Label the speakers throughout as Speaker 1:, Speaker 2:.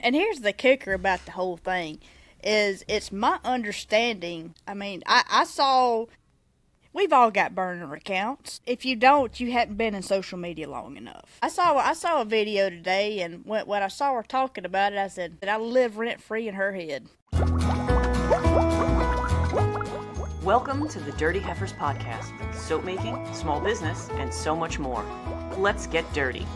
Speaker 1: And here's the kicker about the whole thing, is it's my understanding. I mean, I saw, we've all got burner accounts. If you don't, you hadn't been in social media long enough. I saw a video today, and when I saw her talking about it, I said that I live rent free in her head.
Speaker 2: Welcome to the Dirty Heifers podcast. Soap making, small business, and so much more. Let's get dirty.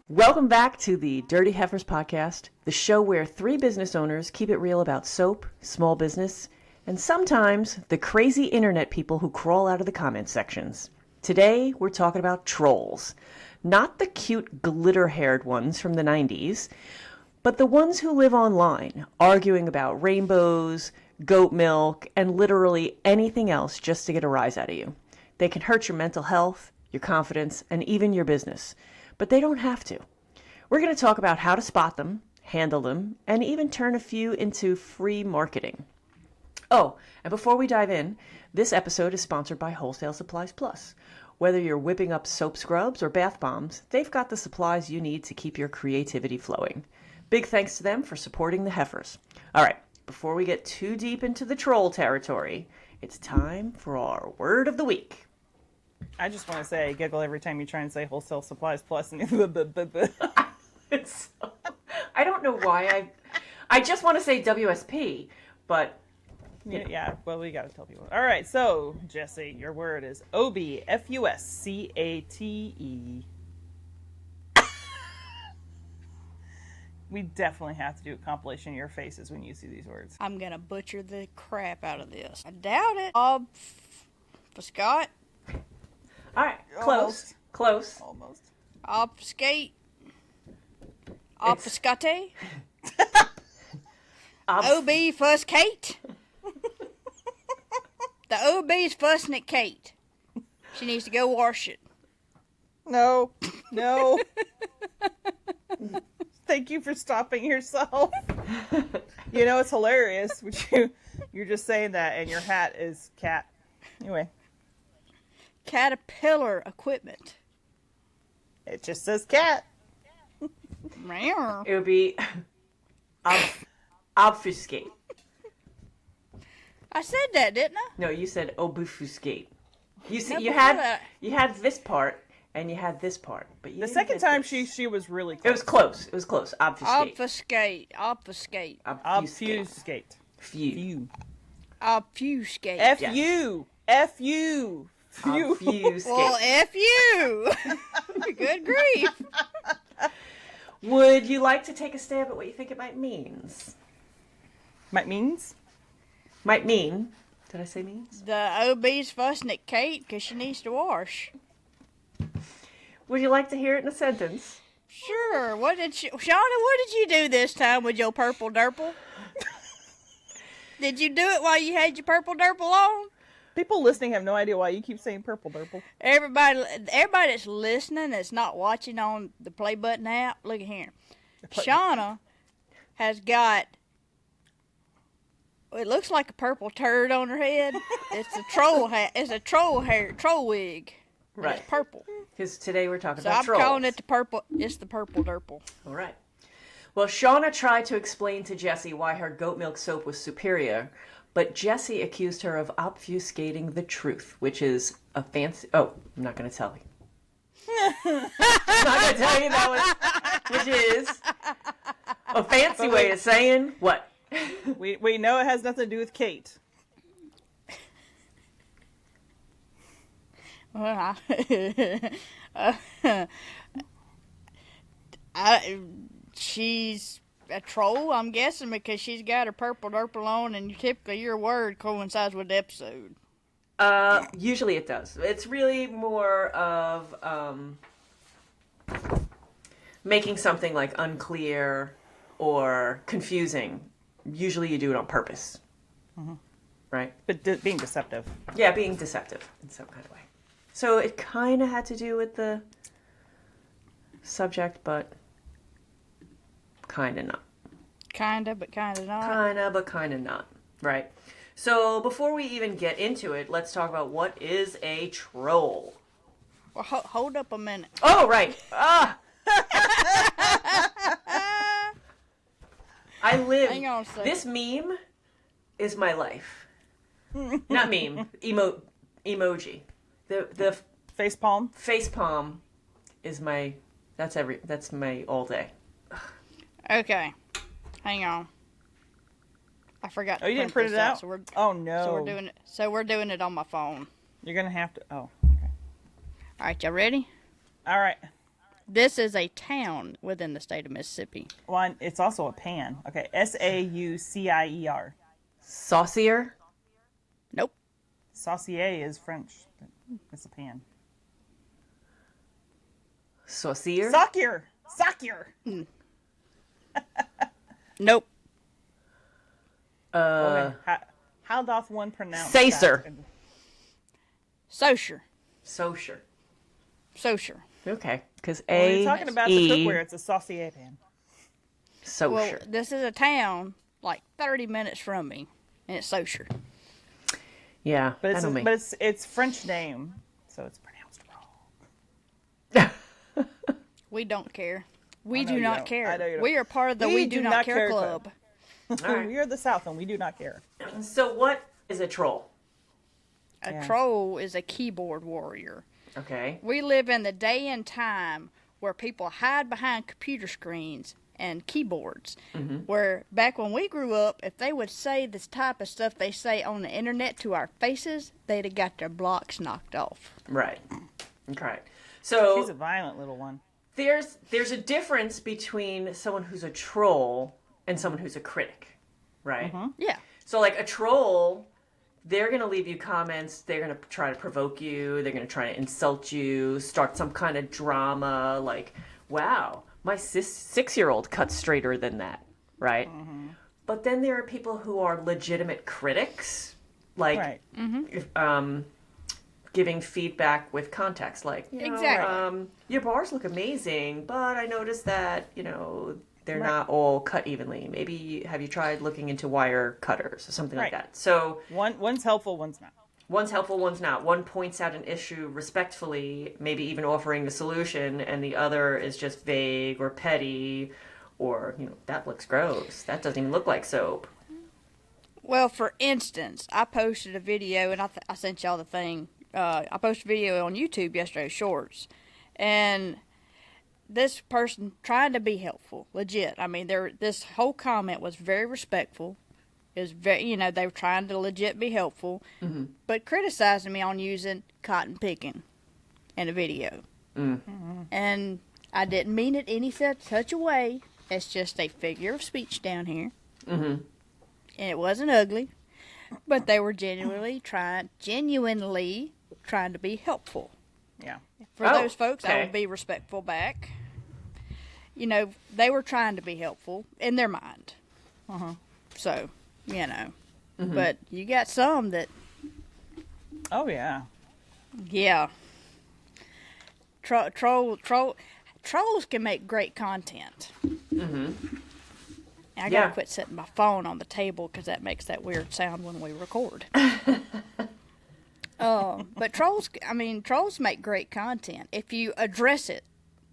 Speaker 2: Welcome back to the Dirty Heifers podcast, the show where three business owners keep it real about soap, small business, and sometimes the crazy internet people who crawl out of the comment sections. Today, we're talking about trolls. Not the cute glitter-haired ones from the 90s, but the ones who live online, arguing about rainbows, goat milk, and literally anything else just to get a rise out of you. They can hurt your mental health, your confidence, and even your business. But they don't have to. We're going to talk about how to spot them, handle them, and even turn a few into free marketing. Oh, and before we dive in, this episode is sponsored by Wholesale Supplies Plus. Whether you're whipping up soap scrubs or bath bombs, they've got the supplies you need to keep your creativity flowing. Big thanks to them for supporting the Heifers. All right, before we get too deep into the troll territory, it's time for our word of the week.
Speaker 3: I just want to say I giggle every time you try and say Wholesale Supplies Plus. And
Speaker 2: It's so, I don't know why I just want to say WSP, but
Speaker 3: yeah, well, we got to tell people. All right, so Jessie, your word is OBFUSCATE. We definitely have to do a compilation of your faces when you see these words.
Speaker 1: I'm going to butcher the crap out of this. I doubt it. Obfuscate.
Speaker 2: All right, close.
Speaker 3: Almost.
Speaker 1: Obfuscate. Obfuscate. Obfuscate. The OB's fussing at Kate. She needs to go wash it.
Speaker 3: No. Thank you for stopping yourself. You know, it's hilarious. You're just saying that, and your hat is cat. Anyway.
Speaker 1: Caterpillar equipment.
Speaker 3: It just says cat.
Speaker 1: Meow.
Speaker 2: It would be obfuscate.
Speaker 1: I said that, didn't I?
Speaker 2: No, you said obfuscate. You see,
Speaker 1: No,
Speaker 2: you had this part and you had this part, but you
Speaker 3: The
Speaker 2: didn't
Speaker 3: second
Speaker 2: get
Speaker 3: time
Speaker 2: this.
Speaker 3: she was really close.
Speaker 2: It was close. Obfuscate.
Speaker 1: Obfuscate.
Speaker 3: Obfuscate.
Speaker 2: Few.
Speaker 1: Obfuscate.
Speaker 3: F-U. F-U.
Speaker 2: Obfuscate.
Speaker 1: Well, F you. Good grief.
Speaker 2: Would you like to take a stab at what you think it might means?
Speaker 3: Might means?
Speaker 2: Might mean. Did I say means?
Speaker 1: The OB's fussing at Kate because she needs to wash.
Speaker 2: Would you like to hear it in a sentence?
Speaker 1: Sure. Shauna, what did you do this time with your purple durple? Did you do it while you had your purple durple on?
Speaker 3: People listening have no idea why you keep saying purple durple.
Speaker 1: Everybody that's listening, that's not watching on the play button app, look at here. Shauna has got, it looks like a purple turd on her head. It's a troll hat. It's a troll wig.
Speaker 2: Right.
Speaker 1: It's purple.
Speaker 2: Because today we're talking
Speaker 1: So
Speaker 2: about
Speaker 1: I'm
Speaker 2: trolls.
Speaker 1: calling it the purple. It's the purple durple.
Speaker 2: All right. Well, Shauna tried to explain to Jessie why her goat milk soap was superior, but Jessie accused her of obfuscating the truth, which is a fancy... Oh, I'm not going to tell you. I'm not going to tell you that one. Which is a fancy way of saying what?
Speaker 3: We know it has nothing to do with Kate.
Speaker 1: Well, she's a troll, I'm guessing, because she's got her purple durple on, and typically your word coincides with the episode.
Speaker 2: Usually it does. It's really more of making something like unclear or confusing. Usually you do it on purpose.
Speaker 3: Mm-hmm.
Speaker 2: Right?
Speaker 3: But being deceptive.
Speaker 2: Yeah, being deceptive in some kind of way. So it kind of had to do with the subject, but kind of not.
Speaker 1: Kinda, but kinda not.
Speaker 2: Kinda, but kind of not. Right. So before we even get into it, let's talk about what is a troll.
Speaker 1: Well, hold up a minute.
Speaker 2: Oh, right. I live.
Speaker 1: Hang on a second.
Speaker 2: This meme is my life. Not meme. Emoji. The
Speaker 3: Face palm.
Speaker 2: face palm is my. That's my all day.
Speaker 1: Okay. Hang on. I forgot to
Speaker 3: Oh, you didn't print
Speaker 1: this
Speaker 3: it out?
Speaker 1: So we're,
Speaker 3: Oh, no.
Speaker 1: we're doing it on my phone.
Speaker 3: You're going to have to... Oh, okay.
Speaker 1: All right, y'all ready?
Speaker 3: All right.
Speaker 1: This is a town within the state of Mississippi.
Speaker 3: Well, it's also a pan. Okay. Saucier.
Speaker 2: Saucier.
Speaker 1: Nope.
Speaker 3: Saucier is French. It's a pan.
Speaker 2: Saucier.
Speaker 3: Saucier. Saucier.
Speaker 1: Nope.
Speaker 3: Okay. How doth one pronounce
Speaker 2: Sacer.
Speaker 3: that?
Speaker 1: Socier.
Speaker 2: Saucier.
Speaker 1: Socier.
Speaker 2: Okay, because
Speaker 3: When
Speaker 2: A
Speaker 3: you're talking about
Speaker 2: E
Speaker 3: the cookware, it's a saucier pan.
Speaker 2: Saucier.
Speaker 1: Well, this is a town like 30 minutes from me, and it's Socier.
Speaker 2: Yeah,
Speaker 3: But
Speaker 2: I don't mean.
Speaker 3: it's French name, so it's pronounced wrong.
Speaker 1: We don't care. We
Speaker 3: I know
Speaker 1: do
Speaker 3: you
Speaker 1: not
Speaker 3: don't.
Speaker 1: care.
Speaker 3: I know you don't.
Speaker 1: We are part of the We Do Not Care Club.
Speaker 2: All right.
Speaker 3: We are the South, and we do not care.
Speaker 2: So what is a troll?
Speaker 1: A
Speaker 3: Yeah.
Speaker 1: troll is a keyboard warrior.
Speaker 2: Okay.
Speaker 1: We live in the day and time where people hide behind computer screens and keyboards. Where back when we grew up, if they would say this type of stuff they say on the internet to our faces, they'd have got their blocks knocked off.
Speaker 2: Right. Okay. So
Speaker 3: She's a violent little one.
Speaker 2: there's a difference between someone who's a troll and someone who's a critic, right?
Speaker 1: Yeah.
Speaker 2: So like a troll, they're going to leave you comments, they're going to try to provoke you, they're going to try to insult you, start some kind of drama like, wow, my 6-year-old cut straighter than that, right? But then there are people who are legitimate critics, like
Speaker 3: Right.
Speaker 2: giving feedback with context, like, you know,
Speaker 1: Exactly.
Speaker 2: your bars look amazing, but I noticed that, you know, they're not all cut evenly. Maybe have you tried looking into wire cutters or something like
Speaker 3: Right.
Speaker 2: that? So
Speaker 3: One's helpful, one's not.
Speaker 2: one's helpful, one's not. One points out an issue respectfully, maybe even offering the solution, and the other is just vague or petty, or, you know, that looks gross. That doesn't even look like soap.
Speaker 1: Well, for instance, I posted a video, and I sent y'all the thing. I posted a video on YouTube yesterday, Shorts, and this person trying to be helpful, legit. I mean, this whole comment was very respectful. It was very, you know, they were trying to legit be helpful, but criticizing me on using cotton picking in a video. And I didn't mean it any such a way. It's just a figure of speech down here. And it wasn't ugly, but they were genuinely trying to be helpful.
Speaker 3: Yeah.
Speaker 1: For those folks, I
Speaker 2: okay.
Speaker 1: will be respectful back. You know, they were trying to be helpful in their mind. So, you know. But you got some that,
Speaker 3: Oh, yeah.
Speaker 1: yeah. Trolls can make great content. I gotta
Speaker 2: Yeah.
Speaker 1: quit setting my phone on the table because that makes that weird sound when we record. But trolls make great content if you address it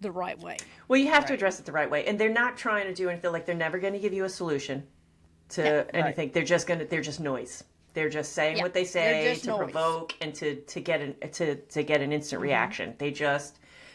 Speaker 1: the right way.
Speaker 2: Well, you have to
Speaker 3: Right.
Speaker 2: address it the right way, and they're not trying to do anything. Like, they're never going to give you a solution to
Speaker 1: Yeah,
Speaker 2: anything. They're just noise. They're just saying
Speaker 1: Yeah,
Speaker 2: what they
Speaker 1: they're
Speaker 2: say
Speaker 1: just
Speaker 2: to
Speaker 1: noise.
Speaker 2: provoke and to get an instant reaction.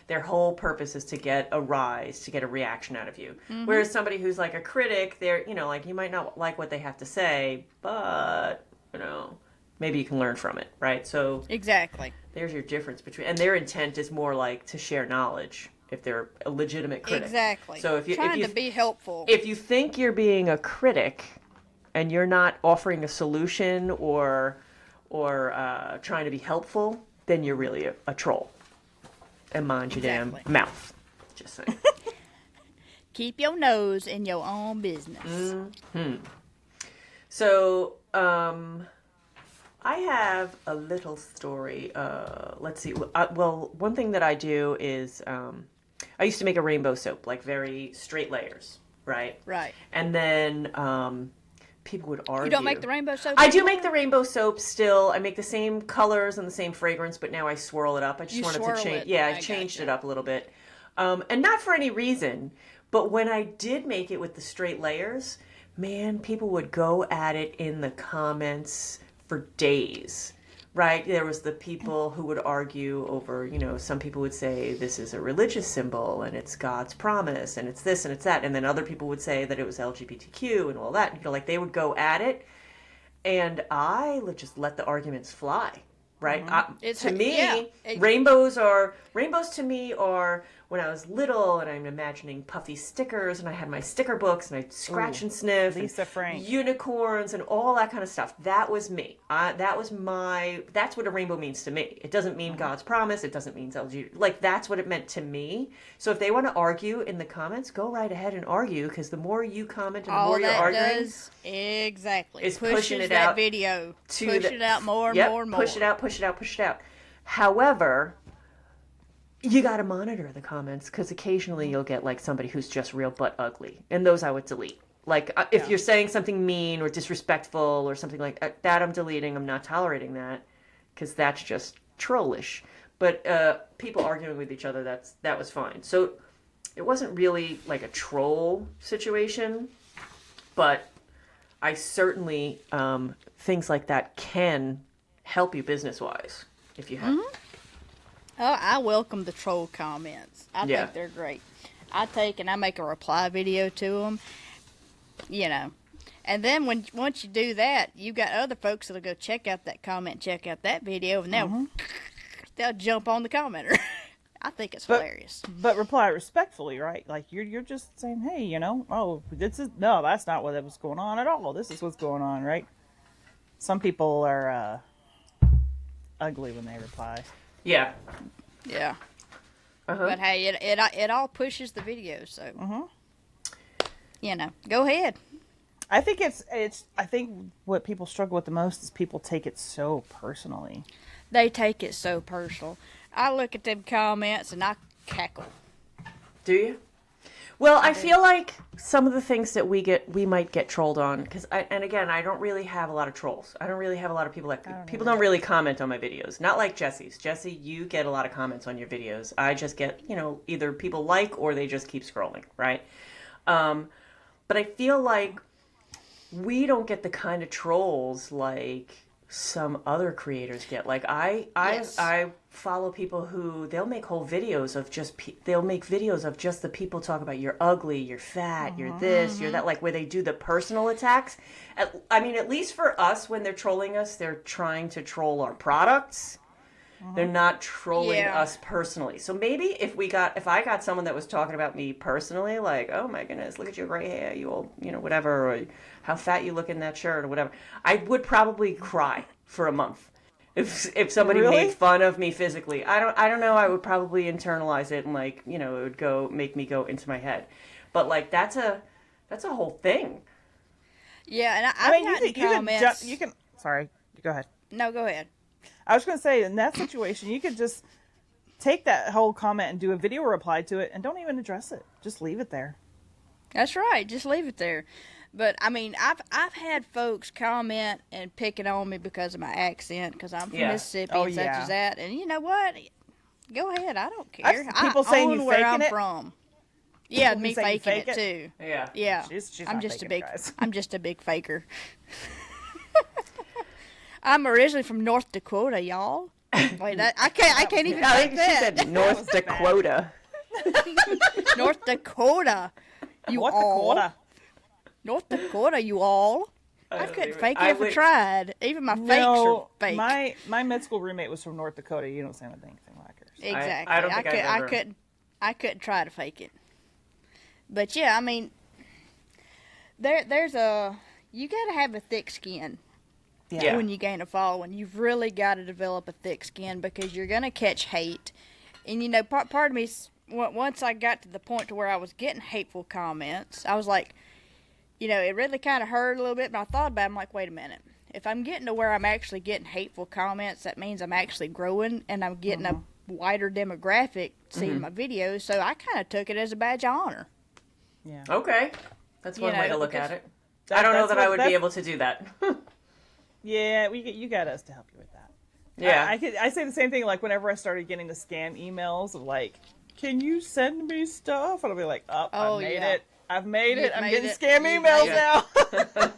Speaker 2: Their whole purpose is to get a rise, to get a reaction out of you. Whereas somebody who's like a critic, they're, you know, like, you might not like what they have to say, but, you know, maybe you can learn from it, right? So
Speaker 1: Exactly.
Speaker 2: there's your difference between, and their intent is more like to share knowledge if they're a legitimate critic.
Speaker 1: Exactly.
Speaker 2: So if you
Speaker 1: trying to be helpful.
Speaker 2: if you think you're being a critic and you're not offering a solution or trying to be helpful, then you're really a troll. And mind your damn
Speaker 1: Exactly.
Speaker 2: mouth. Just saying.
Speaker 1: Keep your nose in your own business.
Speaker 2: So, I have a little story. Let's see. Well, one thing that I do is I used to make a rainbow soap, like very straight layers, right?
Speaker 1: Right.
Speaker 2: And then people would argue.
Speaker 1: You don't make the rainbow soap?
Speaker 2: I do make the rainbow soap still. I make the same colors and the same fragrance, but now I swirl it up. I just
Speaker 1: You
Speaker 2: wanted to
Speaker 1: swirl
Speaker 2: change.
Speaker 1: it.
Speaker 2: Yeah,
Speaker 1: I
Speaker 2: I changed
Speaker 1: gotcha.
Speaker 2: it up a little bit, and not for any reason. But when I did make it with the straight layers, man, people would go at it in the comments for days. Right? There was the people who would argue over, some people would say this is a religious symbol and it's God's promise and it's this and it's that. And then other people would say that it was LGBTQ and all that. Like they would go at it. And I would just let the arguments fly. Right? Rainbows to me are when I was little and I'm imagining puffy stickers and I had my sticker books and I'd scratch and sniff
Speaker 3: Lisa Frank.
Speaker 2: Unicorns and all that kind of stuff. That was me. That's what a rainbow means to me. It doesn't mean God's promise. It doesn't mean LGBT. Like that's what it meant to me. So if they want to argue in the comments, go right ahead and argue because the more you comment and the more you're arguing,
Speaker 1: is
Speaker 2: pushing it
Speaker 1: that
Speaker 2: out
Speaker 1: video, push it out more and more and more.
Speaker 2: Push it out. However, you got to monitor the comments because occasionally you'll get like somebody who's just real butt ugly, and those I would delete. Like if you're saying something mean or disrespectful or something like that, I'm deleting. I'm not tolerating that because that's just trollish. But people arguing with each other, that was fine. So it wasn't really like a troll situation, but I certainly things like that can help you business wise if you have.
Speaker 1: Oh, I welcome the troll comments. I think they're great. I take and I make a reply video to them, And then once you do that, you got other folks that'll go check out that comment, check out that video, and they'll jump on the commenter. I think it's hilarious.
Speaker 3: But reply respectfully, right? Like you're just saying, hey, that's not what was going on at all. This is what's going on, right? Some people are ugly when they reply.
Speaker 2: Yeah.
Speaker 1: But hey, it all pushes the video, so go ahead.
Speaker 3: I think I think what people struggle with the most is people take it so personally.
Speaker 1: They take it so personal. I look at them comments and I cackle.
Speaker 2: Do you? Well, I feel like some of the things that we might get trolled on, because I don't really have a lot of trolls. I don't really have a lot of people people don't really comment on my videos. Not like Jessie's. Jessie, you get a lot of comments on your videos. I just get, either people like or they just keep scrolling, right? But I feel like we don't get the kind of trolls like some other creators get. Like I follow people who they'll make whole videos of just the people talk about you're ugly, you're fat, you're this, you're that, like where they do the personal attacks. At least for us, when they're trolling us, they're trying to troll our products. They're not trolling us personally. So maybe if I got someone that was talking about me personally, like, oh my goodness, look at your gray hair, you old, whatever, or how fat you look in that shirt or whatever, I would probably cry for a month. If somebody made fun of me physically, I don't know, I would probably internalize it and it would make me go into my head. But that's a whole thing.
Speaker 1: Yeah, and
Speaker 3: you can sorry, go ahead.
Speaker 1: No, go ahead.
Speaker 3: I was going to say, in that situation, you could just take that whole comment and do a video reply to it and don't even address it. Just leave it there.
Speaker 1: That's right. Just leave it there. But, I've had folks comment and picking on me because of my accent, because I'm from Mississippi and such as that. And you know what? Go ahead. I don't care.
Speaker 3: People saying you
Speaker 1: where
Speaker 3: faking
Speaker 1: I'm
Speaker 3: it?
Speaker 1: from. Yeah, me faking it too.
Speaker 2: Yeah.
Speaker 1: Yeah.
Speaker 3: She's
Speaker 1: I'm
Speaker 3: not
Speaker 1: just
Speaker 3: faking
Speaker 1: a big.
Speaker 3: it, guys.
Speaker 1: I'm just a big faker. I'm originally from North Dakota, y'all. Wait, I can't even think that.
Speaker 2: She said North Dakota.
Speaker 1: North Dakota. North Dakota, you all. I couldn't fake it if I tried. Even my fakes are fake.
Speaker 3: My med school roommate was from North Dakota. You don't sound anything like her. So.
Speaker 1: Exactly.
Speaker 2: I don't think
Speaker 1: I couldn't try to fake it. But yeah, there's you got to have a thick skin.
Speaker 3: Yeah.
Speaker 1: When you gain a following, you've really got to develop a thick skin because you're going to catch hate. And, part of me, once I got to the point to where I was getting hateful comments, I was like, it really kind of hurt a little bit, but I thought about it, I'm like, wait a minute. If I'm getting to where I'm actually getting hateful comments, that means I'm actually growing and I'm getting a wider demographic seeing my videos, so I kind of took it as a badge of honor.
Speaker 3: Yeah.
Speaker 2: Okay. That's one way to look at it. I don't know that I would be able to do that.
Speaker 3: Yeah, you got us to help you with that.
Speaker 2: Yeah.
Speaker 3: I say the same thing, like, whenever I started getting the scam emails of, like, can you send me stuff? And I'll be like, I made it. I've made it.
Speaker 1: You've
Speaker 3: I'm
Speaker 1: made
Speaker 3: getting
Speaker 1: it.
Speaker 3: scam
Speaker 1: You've
Speaker 3: emails
Speaker 1: made
Speaker 3: now.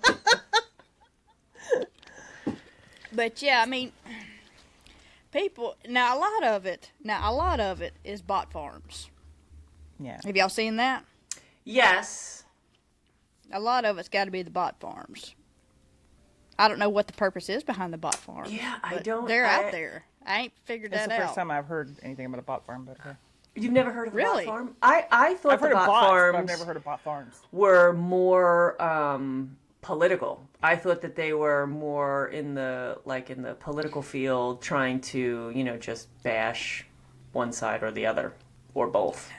Speaker 1: But yeah, I mean, people now a lot of it is bot farms.
Speaker 3: Yeah.
Speaker 1: Have y'all seen that?
Speaker 2: Yes.
Speaker 1: A lot of it's got to be the bot farms. I don't know what the purpose is behind the bot farms.
Speaker 2: Yeah, I
Speaker 1: but
Speaker 2: don't.
Speaker 1: They're out there. I ain't figured
Speaker 3: It's
Speaker 1: that
Speaker 3: the
Speaker 1: out.
Speaker 3: first time I've heard anything about a bot farm, but okay.
Speaker 2: You've never heard of a
Speaker 1: Really?
Speaker 2: bot farm? I thought
Speaker 3: I've heard
Speaker 2: the
Speaker 3: of
Speaker 2: bot
Speaker 3: bots,
Speaker 2: farms
Speaker 3: but I've never heard of bot farms.
Speaker 2: were more political. I thought that they were more in the political field, trying to just bash one side or the other or both.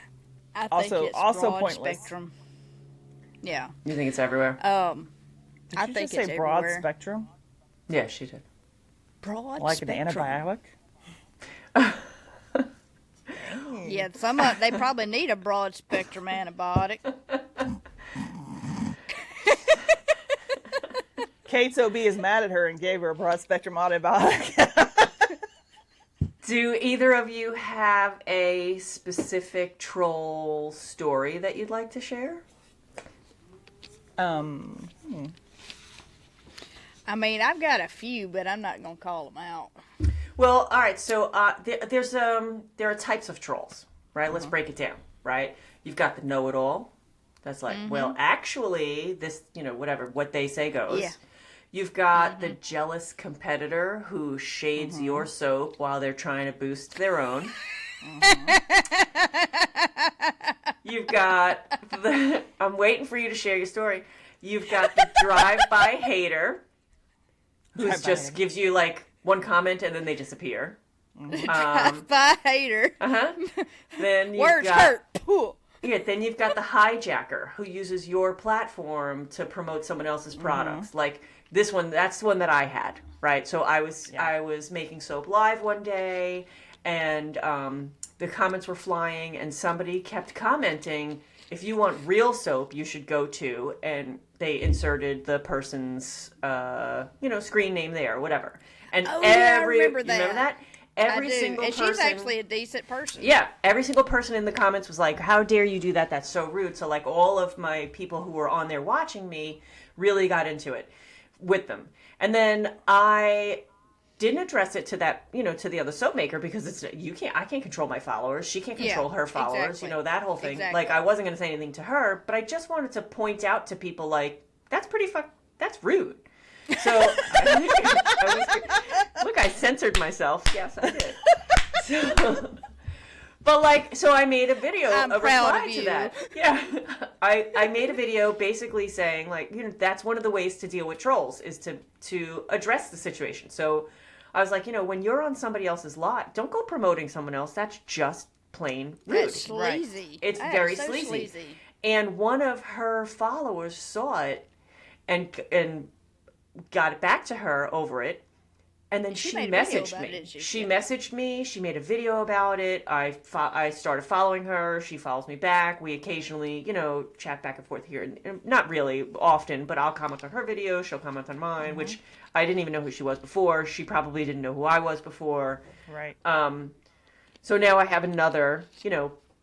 Speaker 1: I think
Speaker 3: Also-
Speaker 1: it's
Speaker 3: also
Speaker 1: broad
Speaker 3: pointless.
Speaker 1: spectrum. Yeah.
Speaker 2: You think it's everywhere?
Speaker 3: Did
Speaker 1: I
Speaker 3: you
Speaker 1: think
Speaker 3: just say
Speaker 1: it's
Speaker 3: broad
Speaker 1: everywhere.
Speaker 3: spectrum?
Speaker 2: Yeah, she did.
Speaker 1: Broad
Speaker 3: Like
Speaker 1: spectrum.
Speaker 3: an antibiotic?
Speaker 1: Yeah, they probably need a broad spectrum antibiotic.
Speaker 3: Kate's OB is mad at her and gave her a broad spectrum antibiotic.
Speaker 2: Do either of you have a specific troll story that you'd like to share?
Speaker 1: I mean, I've got a few, but I'm not gonna call them out.
Speaker 2: Well, all right. So there are types of trolls, right? Let's break it down, right? You've got the know-it-all. That's like, well, actually, this, whatever, what they say goes.
Speaker 1: Yeah.
Speaker 2: You've got the jealous competitor who shades your soap while they're trying to boost their own. You've got I'm waiting for you to share your story. You've got the drive-by hater who just gives you like one comment and then they disappear.
Speaker 1: By hater.
Speaker 2: Then you've
Speaker 1: Words
Speaker 2: got,
Speaker 1: hurt. Pooh.
Speaker 2: Yeah, then you've got the hijacker who uses your platform to promote someone else's products. Like this one, that's the one that I had, right? So I was making soap live one day, and the comments were flying, and somebody kept commenting, if you want real soap, you should go to, and they inserted the person's screen name there or whatever. And
Speaker 1: Oh, yeah, I remember
Speaker 2: you remember
Speaker 1: that.
Speaker 2: that? Every
Speaker 1: I do.
Speaker 2: single
Speaker 1: and
Speaker 2: person.
Speaker 1: she's actually a decent person.
Speaker 2: Yeah, every single person in the comments was like, how dare you do that? That's so rude. So like all of my people who were on there watching me really got into it with them. And then I didn't address it to that, to the other soap maker because I can't control my followers. She can't control her followers,
Speaker 1: exactly.
Speaker 2: that whole thing.
Speaker 1: Exactly.
Speaker 2: Like I wasn't going to say anything to her, but I just wanted to point out to people like, that's rude. So, look, I censored myself. Yes, I did. So I made a video,
Speaker 1: I'm
Speaker 2: a
Speaker 1: proud
Speaker 2: reply
Speaker 1: of
Speaker 2: to
Speaker 1: you.
Speaker 2: that. Yeah, I made a video basically saying like, that's one of the ways to deal with trolls is to address the situation. So I was like, when you're on somebody else's lot, don't go promoting someone else. That's just plain rude.
Speaker 1: That's sleazy.
Speaker 2: It's
Speaker 1: That
Speaker 2: very
Speaker 1: is so
Speaker 2: sleazy. And one of her followers saw it and got it back to her over it. And then she
Speaker 1: made a video
Speaker 2: messaged
Speaker 1: about
Speaker 2: me.
Speaker 1: it, didn't she?
Speaker 2: She
Speaker 1: Yeah.
Speaker 2: messaged me. She made a video about it. I started following her. She follows me back. We occasionally, chat back and forth here. And not really often, but I'll comment on her video. She'll comment on mine, which I didn't even know who she was before. She probably didn't know who I was before.
Speaker 3: Right.
Speaker 2: So now I have another,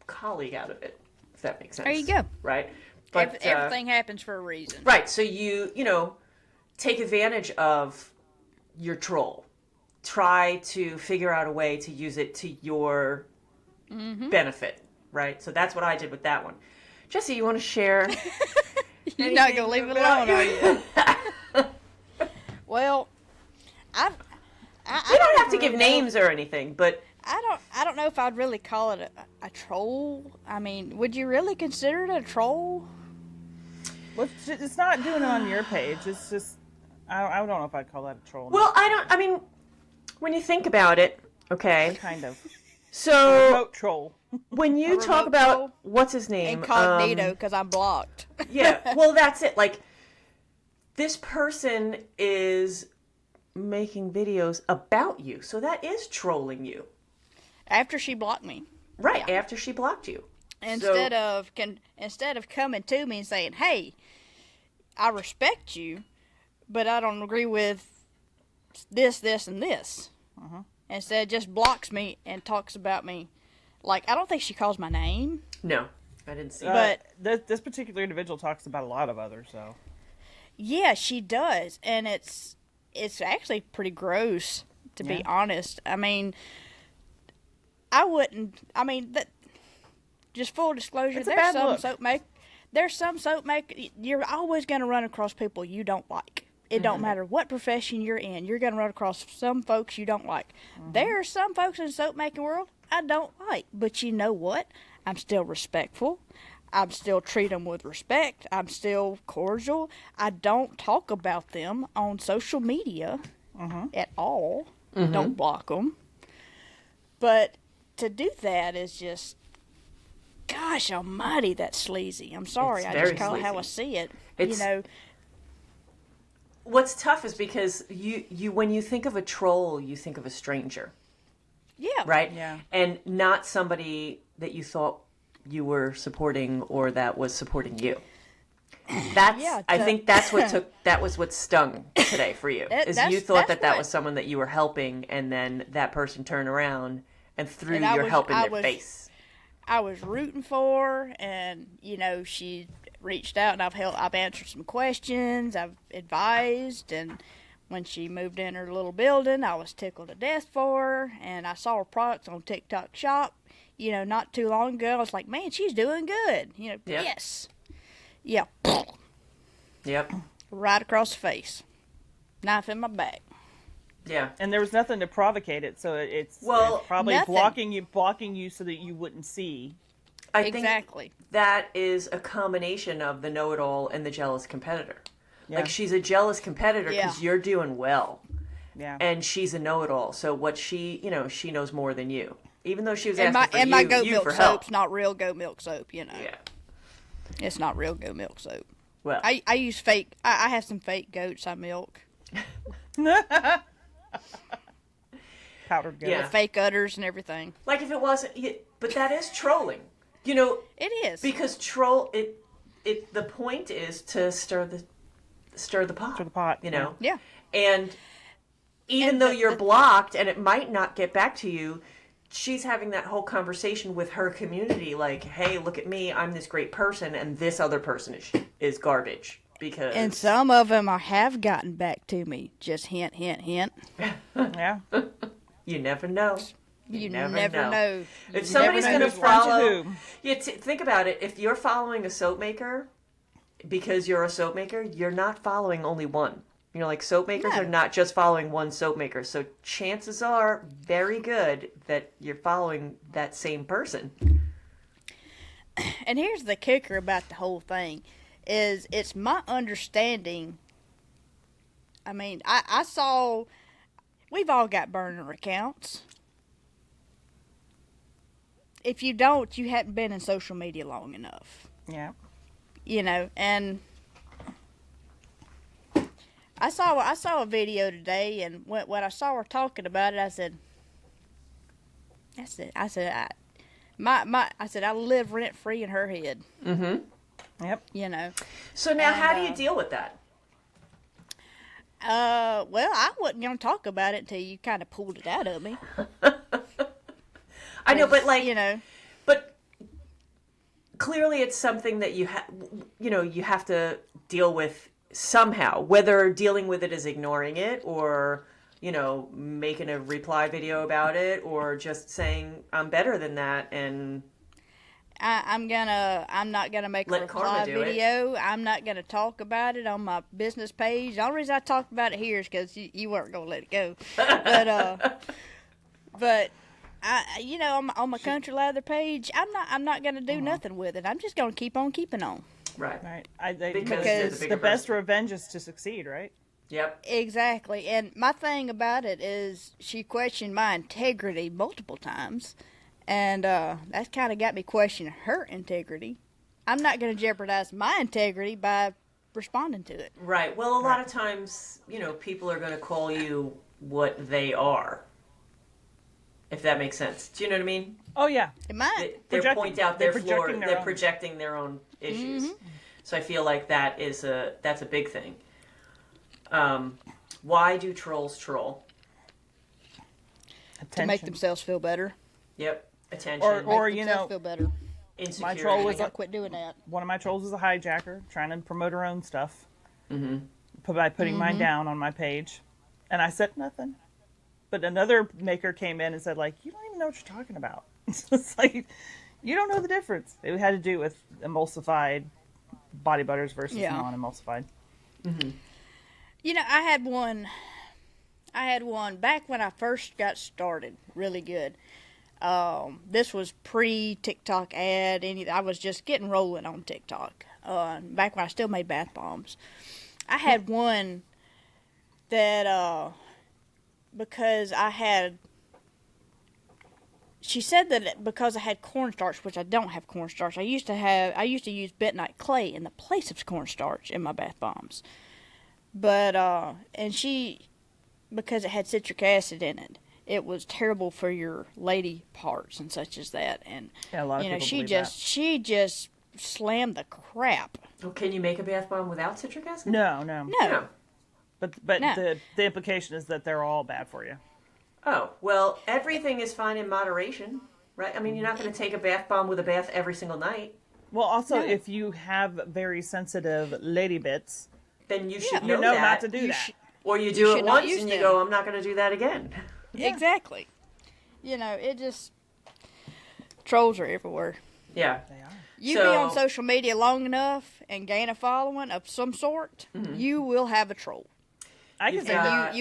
Speaker 2: colleague out of it, if that makes sense.
Speaker 1: There you go.
Speaker 2: Right? But
Speaker 1: Everything happens for a reason.
Speaker 2: right, so you take advantage of your troll. Try to figure out a way to use it to your benefit, right? So that's what I did with that one. Jessie, you want to share?
Speaker 1: You're not gonna leave it alone, are you? Well, I
Speaker 2: You don't have to
Speaker 1: really
Speaker 2: give
Speaker 1: know.
Speaker 2: names or anything, but
Speaker 1: I don't know if I'd really call it a troll. I mean, would you really consider it a troll?
Speaker 3: Well, it's not doing it on your page. It's just, I don't know if I'd call that a troll.
Speaker 2: well, I mean, when you think about it, okay.
Speaker 3: Kind of.
Speaker 2: So
Speaker 3: Remote troll.
Speaker 2: when you
Speaker 1: remote
Speaker 2: talk about
Speaker 1: troll?
Speaker 2: what's his name,
Speaker 1: Incognito, because I'm blocked.
Speaker 2: yeah, well, that's it. Like, this person is making videos about you, so that is trolling you.
Speaker 1: After she blocked me.
Speaker 2: Right,
Speaker 1: Yeah.
Speaker 2: after she blocked you.
Speaker 1: Instead of coming to me and saying, "Hey, I respect you, but I don't agree with this, this, and this," instead just blocks me and talks about me. Like, I don't think she calls my name.
Speaker 2: No. I didn't see
Speaker 1: But
Speaker 3: this particular individual talks about a lot of others, so.
Speaker 1: yeah, she does, and it's actually pretty gross, to be honest. I mean, I wouldn't. I mean, that. Just full disclosure,
Speaker 3: It's a bad look.
Speaker 1: There's some soap maker. You're always going to run across people you don't like. It don't matter what profession you're in. You're going to run across some folks you don't like. There are some folks in the soap making world I don't like, but you know what? I'm still respectful. I'm still treat them with respect. I'm still cordial. I don't talk about them on social media at all. Don't block them. But to do that is just, gosh almighty, that's sleazy. I'm sorry.
Speaker 2: It's
Speaker 1: I
Speaker 2: very
Speaker 1: just call it how I
Speaker 2: sleazy.
Speaker 1: see it.
Speaker 2: It's,
Speaker 1: you know,
Speaker 2: what's tough is because you when you think of a troll, you think of a stranger.
Speaker 1: yeah.
Speaker 2: Right?
Speaker 3: Yeah.
Speaker 2: And not somebody that you thought you were supporting or that was supporting you. That's I think that was what stung today for you. Is you thought that was someone that you were helping, and then that person turned around and threw your help in their face.
Speaker 1: I was rooting for her, and you know, she reached out, and I've answered some questions, I've advised, and when she moved in her little building, I was tickled to death for her, and I saw her products on TikTok Shop, you know, not too long ago. I was like, man, she's doing good. You know, yes. Yeah.
Speaker 2: Yep.
Speaker 1: Right across the face. Knife in my back.
Speaker 2: Yeah.
Speaker 3: And there was nothing to provocate it, so it's probably
Speaker 1: nothing.
Speaker 3: blocking you so that you wouldn't see.
Speaker 2: I
Speaker 1: Exactly.
Speaker 2: think that is a combination of the know-it-all and the jealous competitor.
Speaker 3: Yeah.
Speaker 2: Like, she's a jealous competitor because you're doing well.
Speaker 3: Yeah.
Speaker 2: And she's a know-it-all. So what she knows more than you. Even though she was
Speaker 1: And
Speaker 2: asking
Speaker 1: my
Speaker 2: for
Speaker 1: goat
Speaker 2: you
Speaker 1: milk
Speaker 2: for help.
Speaker 1: soap's not real goat milk soap, you know.
Speaker 2: Yeah.
Speaker 1: It's not real goat milk soap.
Speaker 2: Well,
Speaker 1: I use fake. I have some fake goats I milk.
Speaker 3: Powdered goat.
Speaker 2: Yeah.
Speaker 1: With fake udders and everything.
Speaker 2: like if it wasn't, but that is trolling. You know,
Speaker 1: It is.
Speaker 2: because the point is to stir the pot.
Speaker 3: Stir the pot,
Speaker 2: You know.
Speaker 1: Yeah.
Speaker 2: And even though you're blocked and it might not get back to you, she's having that whole conversation with her community, like, hey, look at me, I'm this great person, and this other person is garbage. Because
Speaker 1: And some of them have gotten back to me. Just hint, hint, hint.
Speaker 3: Yeah.
Speaker 2: you never know.
Speaker 1: You never know.
Speaker 2: If somebody's
Speaker 1: never
Speaker 2: going
Speaker 1: know
Speaker 2: to
Speaker 1: who's watching
Speaker 2: follow, think about it. If you're following a soap maker because you're a soap maker, you're not following only one. You know, like, soap makers are not just following one soap maker. So chances are very good that you're following that same person.
Speaker 1: And here's the kicker about the whole thing, is it's my understanding. I mean, I saw, we've all got burner accounts. If you don't, you hadn't been in social media long enough.
Speaker 3: Yeah.
Speaker 1: You know, and I saw a video today, and when I saw her talking about it, I said, I live rent free in her head.
Speaker 2: Mm-hmm.
Speaker 3: Yep.
Speaker 1: You know.
Speaker 2: So now, how do you deal with that?
Speaker 1: Well, I wasn't gonna talk about it until you kind of pulled it out of me.
Speaker 2: I know, but, like,
Speaker 1: you know,
Speaker 2: but clearly it's something that you have to deal with somehow, whether dealing with it is ignoring it or, making a reply video about it or just saying I'm better than that. And
Speaker 1: I'm not gonna make a
Speaker 2: let
Speaker 1: reply
Speaker 2: Karma do
Speaker 1: video. I'm not gonna talk about it on my business page. The only reason I talked about it here is because you weren't gonna let it go. But on my country lather page, I'm not gonna do nothing with it. I'm just gonna keep on keeping on.
Speaker 2: Right.
Speaker 3: Because
Speaker 2: the
Speaker 3: the best revenge is to succeed, right?
Speaker 2: Yep.
Speaker 1: Exactly. And my thing about it is she questioned my integrity multiple times. And that's kind of got me questioning her integrity. I'm not going to jeopardize my integrity by responding to it.
Speaker 2: Right. Well, a lot of times, people are going to call you what they are. If that makes sense. Do you know what I mean?
Speaker 3: Oh, yeah.
Speaker 1: It might.
Speaker 2: They point out their flaw. They're
Speaker 3: own.
Speaker 2: projecting their own issues.
Speaker 1: Mm-hmm.
Speaker 2: So I feel like that's a big thing. Why do trolls troll?
Speaker 3: Attention.
Speaker 1: To make themselves feel better.
Speaker 2: Yep. Attention.
Speaker 3: Or
Speaker 1: Make themselves feel better.
Speaker 2: Insecure.
Speaker 3: My troll was
Speaker 1: I quit doing that.
Speaker 3: one of my trolls was a hijacker trying to promote her own stuff by putting
Speaker 1: Mm-hmm.
Speaker 3: mine down on my page, and I said nothing. But another maker came in and said, like, you don't even know what you're talking about. It's like, you don't know the difference. It had to do with emulsified body butters versus non-emulsified.
Speaker 2: Mm-hmm.
Speaker 1: You know, I had one back when I first got started, really good. This was pre-TikTok ad. I was just getting rolling on TikTok. Back when I still made bath bombs. I had one that, because she said that because I had cornstarch, which I don't have cornstarch. I used to use bentonite clay in the place of cornstarch in my bath bombs. But, because it had citric acid in it, it was terrible for your lady parts and such as that. And,
Speaker 3: Yeah, a lot of people believe that.
Speaker 1: she just slammed the crap.
Speaker 2: Well, can you make a bath bomb without citric acid?
Speaker 3: No.
Speaker 1: No.
Speaker 3: But
Speaker 1: No.
Speaker 3: the implication is that they're all bad for you.
Speaker 2: Oh, well, everything is fine in moderation, right? I mean, you're not going to take a bath bomb with a bath every single night.
Speaker 3: Well, also,
Speaker 1: No.
Speaker 3: if you have very sensitive lady bits,
Speaker 2: Then you should
Speaker 3: you
Speaker 2: know
Speaker 3: know
Speaker 2: that.
Speaker 3: not to do that.
Speaker 2: Or you
Speaker 1: You
Speaker 2: do it
Speaker 1: should not
Speaker 2: once
Speaker 1: use
Speaker 2: and you
Speaker 1: them.
Speaker 2: go, I'm not going to do that again.
Speaker 3: Yeah.
Speaker 1: Exactly. You know, it just... Trolls are everywhere.
Speaker 2: Yeah.
Speaker 3: They are.
Speaker 1: You be on social media long enough and gain a following of some sort, you will have a troll.
Speaker 3: I can
Speaker 2: You've
Speaker 3: say
Speaker 2: got-
Speaker 3: that.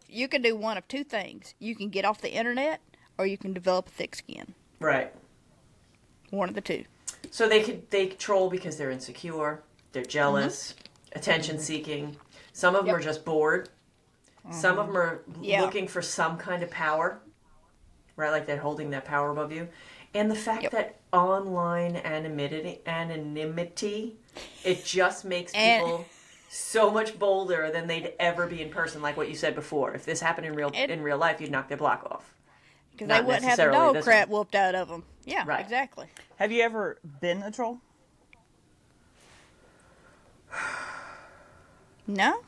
Speaker 1: You can do one of two things. You can get off the internet, or you can develop a thick skin.
Speaker 2: Right.
Speaker 1: One of the two.
Speaker 2: So they troll because they're insecure, they're jealous, attention seeking. Some of them
Speaker 1: Yep.
Speaker 2: are just bored. Some of them are
Speaker 1: Yeah.
Speaker 2: looking for some kind of power, right? Like they're holding that power above you. And the fact
Speaker 1: Yep.
Speaker 2: that online anonymity, it just makes
Speaker 1: And-
Speaker 2: people so much bolder than they'd ever be in person. Like what you said before, if this happened in real life, you'd knock their block off.
Speaker 1: Because
Speaker 2: Not
Speaker 1: they wouldn't have the
Speaker 2: necessarily
Speaker 1: dog
Speaker 2: this
Speaker 1: crap whooped out of them. Yeah,
Speaker 2: Right.
Speaker 1: exactly.
Speaker 3: Have you ever been a troll?
Speaker 1: No.